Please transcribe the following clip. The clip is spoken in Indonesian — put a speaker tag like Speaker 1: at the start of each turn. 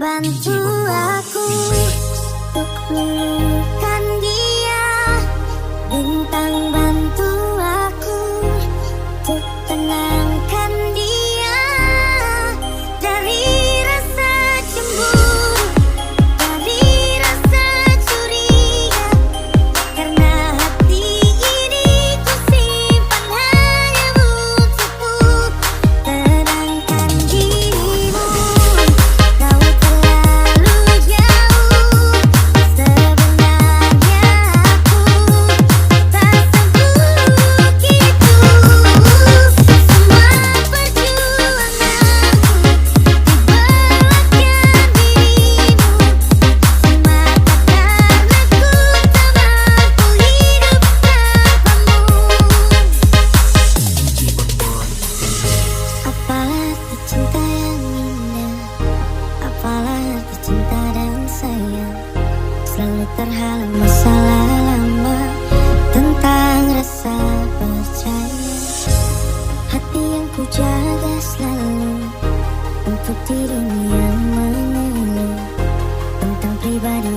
Speaker 1: bantu aku untuk luluhkan dia. Bintang bantu aku untuk tenangkan dia dari rasa cemburu, dari rasa curiga. Karena hati ini ku simpan hanya untukmu. Tenangkan dirimu, kau terlalu jauh. Sebenarnya aku tak seburuk itu. Semua perjuanganku dibelakang dirimu. Semata karena ku tak mampu hidup tanpamu. Apalah arti cinta yang indah, apalah arti cinta dan sayang. Selalu terhalang masalah lama tentang rasa percaya. Hati yang ku jaga selalu untuk dirimu yang mengeluh tentang pribadi